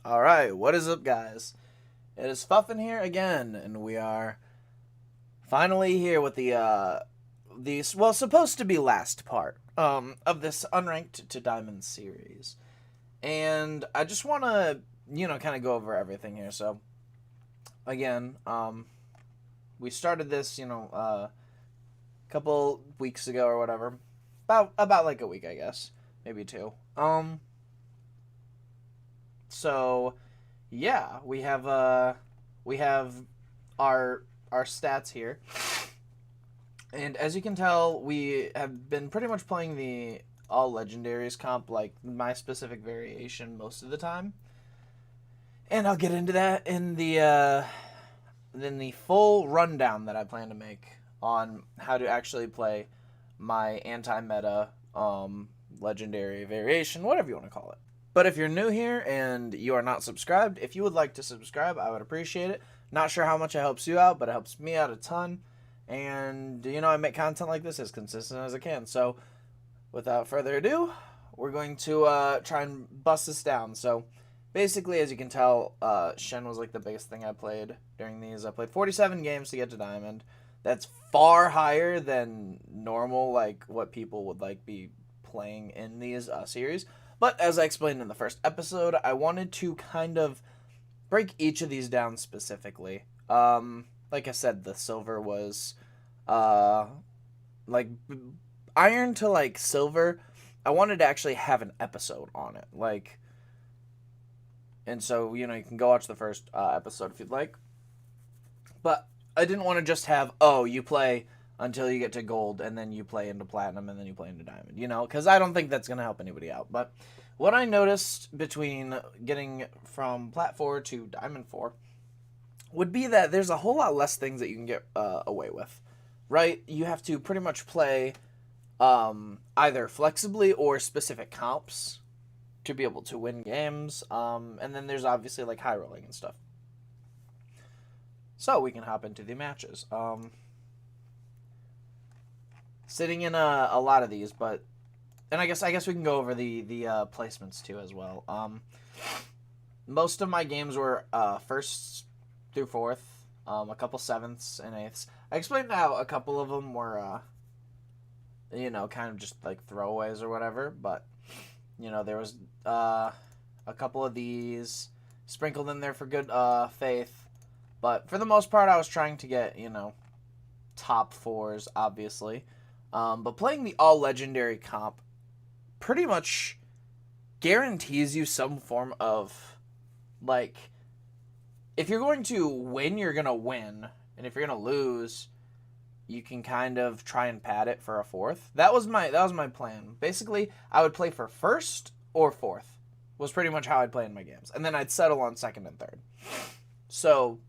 Alright, what is up, guys? It is Fuffin here again, and we are finally here with the supposed to be last part, of this Unranked to Diamond series. And I just want to, kind of go over everything here. So, again, we started this, a couple weeks ago or whatever. About like a week, I guess. Maybe two. So yeah, we have our stats here, and as you can tell, we have been pretty much playing the all legendaries comp, like my specific variation, most of the time. And I'll get into that in the full rundown that I plan to make on how to actually play my anti-meta legendary variation, whatever you want to call it. But if you're new here and you are not subscribed, if you would like to subscribe, I would appreciate it. Not sure how much it helps you out, but it helps me out a ton. And, I make content like this as consistent as I can. So, without further ado, we're going to try and bust this down. So, basically, as you can tell, Shen was like the biggest thing I played during these. I played 47 games to get to Diamond. That's far higher than normal, like what people would like be playing in these series. But as I explained in the first episode, I wanted to kind of break each of these down specifically. Like I said, the silver was like iron to like silver. I wanted to actually have an episode on it, and so you can go watch the first episode if you'd like. But I didn't want to just have you play until you get to gold, and then you play into platinum, and then you play into diamond, because I don't think that's going to help anybody out. But what I noticed between getting from Plat 4 to Diamond 4 would be that there's a whole lot less things that you can get away with, right? You have to pretty much play either flexibly or specific comps to be able to win games, and then there's obviously like high rolling and stuff. So we can hop into the matches. Sitting in a lot of these, and I guess we can go over the placements too as well. Most of my games were first through fourth, a couple sevenths and eighths. I explained how a couple of them were, kind of just like throwaways or whatever. But there was a couple of these sprinkled in there for good faith. But for the most part, I was trying to get top fours, obviously. But playing the all legendary comp pretty much guarantees you some form of, like, if you're going to win, you're going to win. And if you're going to lose, you can kind of try and pad it for a fourth. That was my plan. Basically, I would play for first or fourth was pretty much how I'd play in my games. And then I'd settle on second and third. So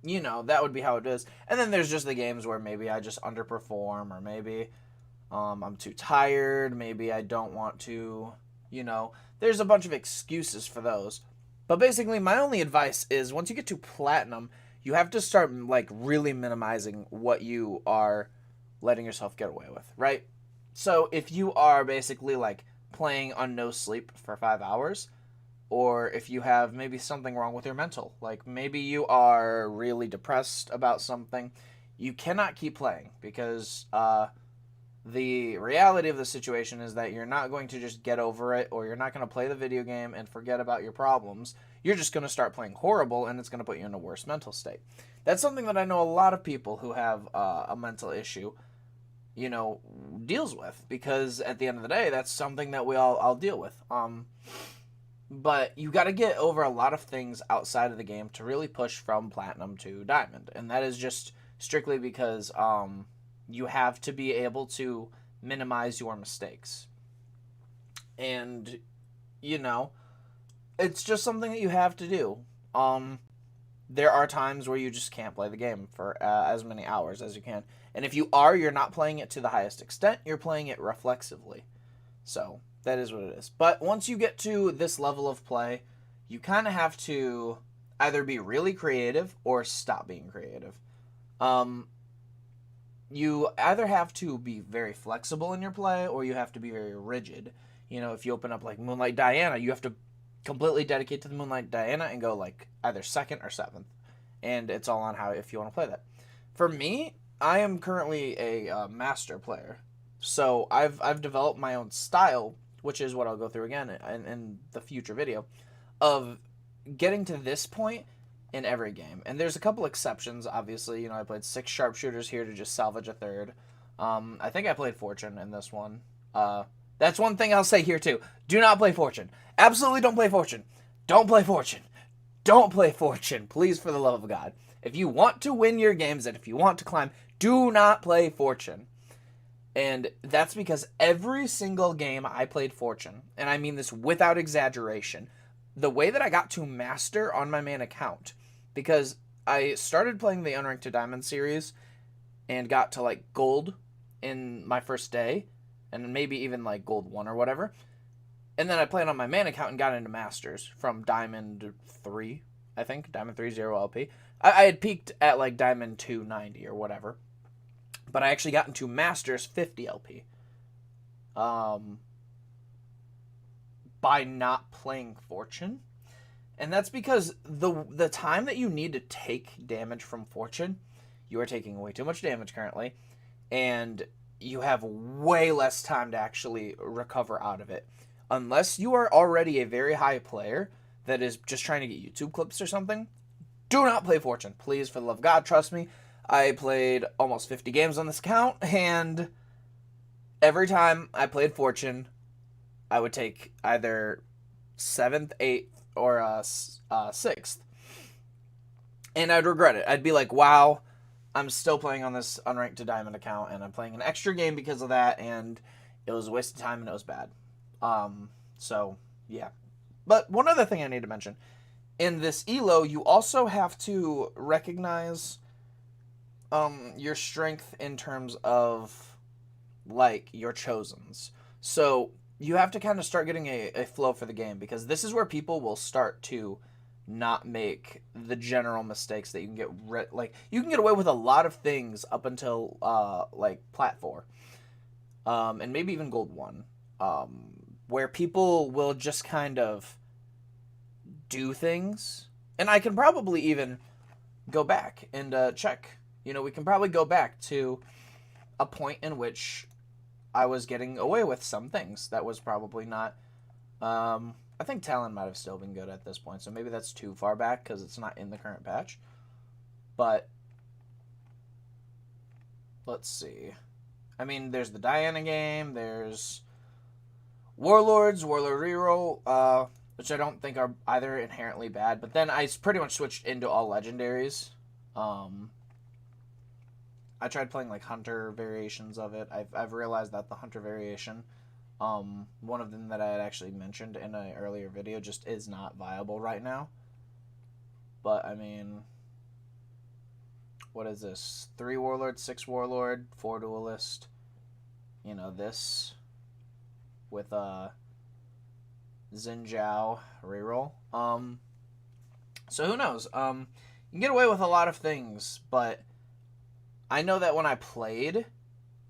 that would be how it is. And then there's just the games where maybe I just underperform, or maybe I'm too tired, maybe I don't want to, there's a bunch of excuses for those. But basically, my only advice is once you get to platinum, you have to start like really minimizing what you are letting yourself get away with, right? So if you are basically like playing on no sleep for 5 hours, or if you have maybe something wrong with your mental, like maybe you are really depressed about something, you cannot keep playing, because the reality of the situation is that you're not going to just get over it, or you're not going to play the video game and forget about your problems. You're just going to start playing horrible, and it's going to put you in a worse mental state. That's something that I know a lot of people who have a mental issue, deals with, because at the end of the day, that's something that we all deal with. But you got to get over a lot of things outside of the game to really push from platinum to diamond. And that is just strictly because you have to be able to minimize your mistakes. And, it's just something that you have to do. There are times where you just can't play the game for as many hours as you can. And if you're not playing it to the highest extent, you're playing it reflexively. So that is what it is. But once you get to this level of play, you kind of have to either be really creative or stop being creative. You either have to be very flexible in your play, or you have to be very rigid. If you open up like Moonlight Diana, you have to completely dedicate to the Moonlight Diana and go like either 2nd or 7th. And it's all on how if you want to play that. For me, I am currently a master player. So I've developed my own style, which is what I'll go through again in the future video, of getting to this point in every game. And there's a couple exceptions, obviously. You know, I played 6 sharpshooters here to just salvage a 3rd. I think I played Fortune in this one. That's one thing I'll say here too. Do not play Fortune. Absolutely don't play Fortune. Don't play Fortune. Don't play Fortune. Please, for the love of God. If you want to win your games and if you want to climb, do not play Fortune. And that's because every single game I played Fortune, and I mean this without exaggeration, the way that I got to master on my main account, because I started playing the Unranked to Diamond series and got to like gold in my first day, and maybe even like gold 1 or whatever. And then I played on my main account and got into masters from Diamond 3, I think, Diamond 3 0 LP. I had peaked at like Diamond 290 or whatever. But I actually got into Masters 50 LP. By not playing Fortune. And that's because the time that you need to take damage from Fortune, you are taking way too much damage currently. And you have way less time to actually recover out of it. Unless you are already a very high player that is just trying to get YouTube clips or something, do not play Fortune. Please, for the love of God, trust me. I played almost 50 games on this account, and every time I played Fortune, I would take either 7th, 8th, or 6th. And I'd regret it. I'd be like, wow, I'm still playing on this Unranked to Diamond account, and I'm playing an extra game because of that, and it was a waste of time, and it was bad. So, yeah. But one other thing I need to mention. In this ELO, you also have to recognize your strength in terms of, like, your chosens. So, you have to kind of start getting a flow for the game, because this is where people will start to not make the general mistakes that you can get you can get away with a lot of things up until like Plat 4. And maybe even Gold 1. Where people will just kind of do things. And I can probably even go back and check. You know, we can probably go back to a point in which I was getting away with some things. That was probably not... I think Talon might have still been good at this point, so maybe that's too far back because it's not in the current patch. But let's see. I mean, there's the Diana game, there's Warlords, Warlord Reroll, which I don't think are either inherently bad, but then I pretty much switched into all Legendaries. I tried playing like Hunter variations of it. I've realized that the Hunter variation, one of them that I had actually mentioned in an earlier video, just is not viable right now. But, I mean, what is this? 3 Warlord, 6 Warlord, 4 Duelist. You know, this with Xin Zhao reroll. So who knows? You can get away with a lot of things, but I know that when I played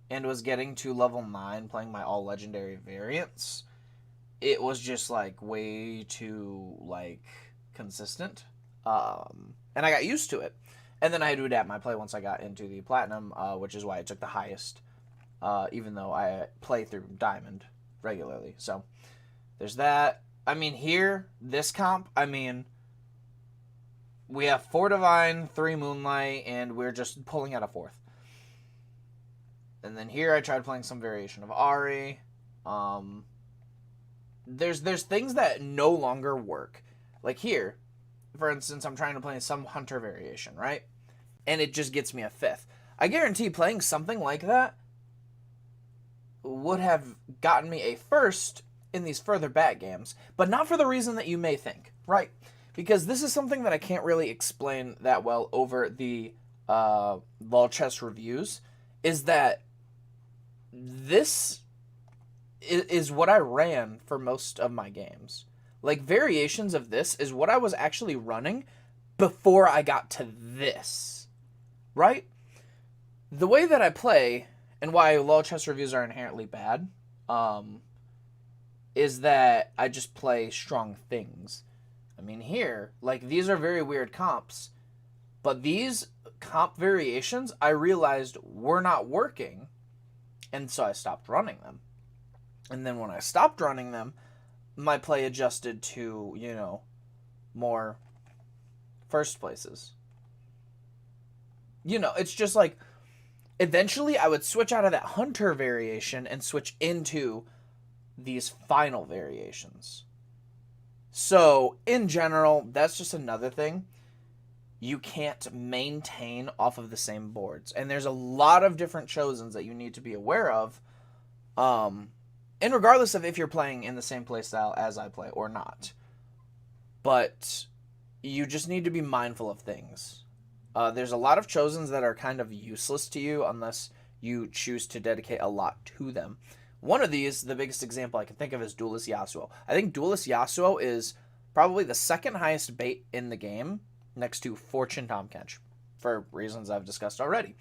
and was getting to level 9 playing my all legendary variants, it was just like way too like consistent. And I got used to it. And then I had to adapt my play once I got into the Platinum, which is why I took the highest, even though I play through Diamond regularly. So there's that. I mean, here, this comp, I mean, we have 4 Divine, 3 Moonlight, and we're just pulling out a 4th. And then here I tried playing some variation of Ari. There's things that no longer work. Like here, for instance, I'm trying to play some Hunter variation, right? And it just gets me a 5th. I guarantee playing something like that would have gotten me a 1st in these further back games, but not for the reason that you may think, right? Because this is something that I can't really explain that well over the LOL Chess reviews, is that this is what I ran for most of my games. Like, variations of this is what I was actually running before I got to this, right? The way that I play, and why LOL Chess reviews are inherently bad, is that I just play strong things. I mean, here, like, these are very weird comps, but these comp variations I realized were not working, and so I stopped running them. And then when I stopped running them, my play adjusted to, you know, more first places. You know, it's just like, eventually I would switch out of that hunter variation and switch into these final variations. So, in general, that's just another thing. You can't maintain off of the same boards. And there's a lot of different chosens that you need to be aware of. And regardless of if you're playing in the same playstyle as I play or not. But you just need to be mindful of things. There's a lot of chosens that are kind of useless to you unless you choose to dedicate a lot to them. One of these, the biggest example I can think of, is Duelist Yasuo. I think Duelist Yasuo is probably the second highest bait in the game, next to Fortune Tahm Kench, for reasons I've discussed already.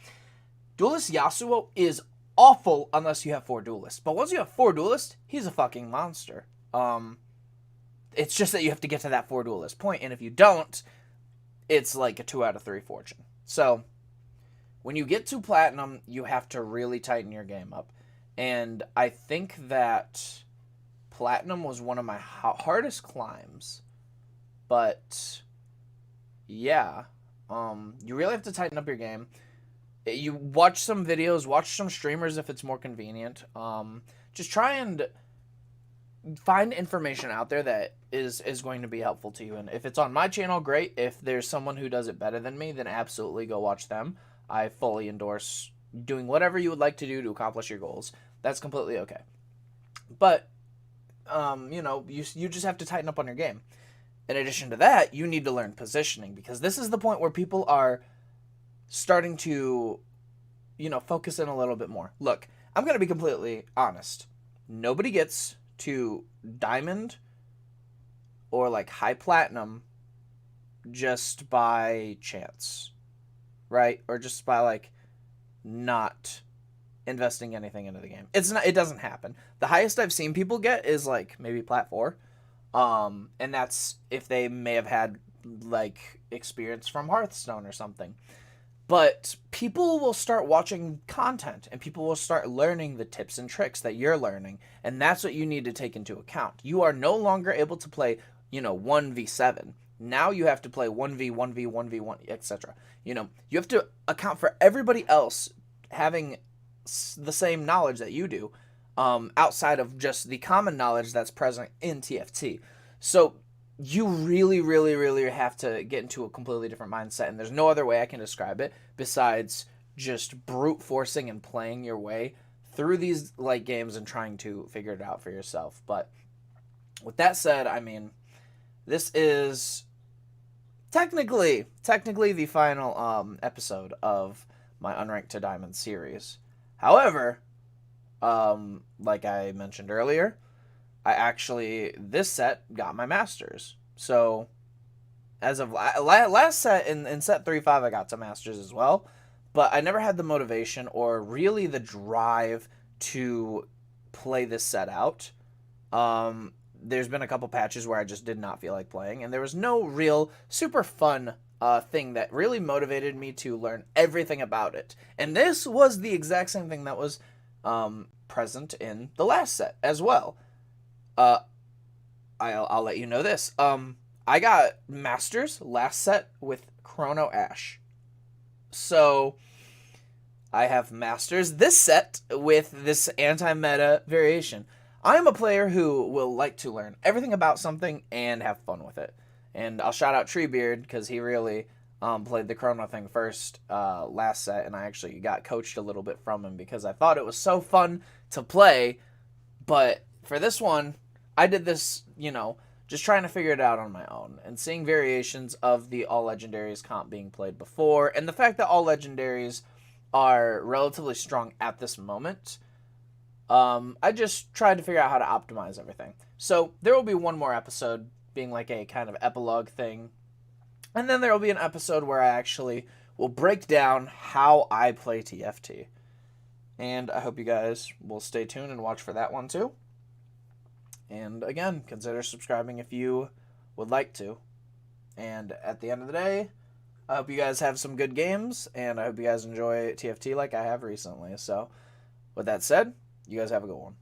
Duelist Yasuo is awful unless you have 4 duelists. But once you have 4 duelists, he's a fucking monster. It's just that you have to get to that 4 duelist point, and if you don't, it's like a 2 out of 3 fortune. So, when you get to Platinum, you have to really tighten your game up. And I think that Platinum was one of my hardest climbs. But, yeah. You really have to tighten up your game. You watch some videos, watch some streamers if it's more convenient. Just try and find information out there that is going to be helpful to you. And if it's on my channel, great. If there's someone who does it better than me, then absolutely go watch them. I fully endorse doing whatever you would like to do to accomplish your goals. That's completely okay. But, you know, you just have to tighten up on your game. In addition to that, you need to learn positioning, because this is the point where people are starting to, you know, focus in a little bit more. Look, I'm going to be completely honest. Nobody gets to diamond or like high platinum just by chance, right? Or just by like not investing anything into the game. It doesn't happen. The highest I've seen people get is like maybe plat 4. And that's if they may have had like experience from Hearthstone or something. But people will start watching content and people will start learning the tips and tricks that you're learning. And that's what you need to take into account. You are no longer able to play, you know, 1v7. Now you have to play 1v, 1v, 1v1, etc. You know, you have to account for everybody else having the same knowledge that you do, outside of just the common knowledge that's present in TFT. So you really, really, really have to get into a completely different mindset, and there's no other way I can describe it besides just brute forcing and playing your way through these like games and trying to figure it out for yourself. But with that said, I mean, this is technically the final episode of my Unranked to Diamond series. However, like I mentioned earlier, I actually, this set, got my Masters. So, as of last set, in set 3-5, I got to Masters as well. But I never had the motivation or really the drive to play this set out. There's been a couple patches where I just did not feel like playing. And there was no real super fun thing that really motivated me to learn everything about it. And this was the exact same thing that was present in the last set as well. I'll let you know this. I got Masters last set with Chrono Ash. So I have Masters this set with this anti-meta variation. I am a player who will like to learn everything about something and have fun with it. And I'll shout out Treebeard because he really played the Chrono thing first last set, and I actually got coached a little bit from him because I thought it was so fun to play. But for this one, I did this, you know, just trying to figure it out on my own and seeing variations of the All Legendaries comp being played before, and the fact that All Legendaries are relatively strong at this moment. I just tried to figure out how to optimize everything. So there will be one more episode being like a kind of epilogue thing. And then there will be an episode where I actually will break down how I play TFT. And I hope you guys will stay tuned and watch for that one too. And again, consider subscribing if you would like to. And at the end of the day, I hope you guys have some good games, and I hope you guys enjoy TFT like I have recently. So, with that said, you guys have a good one.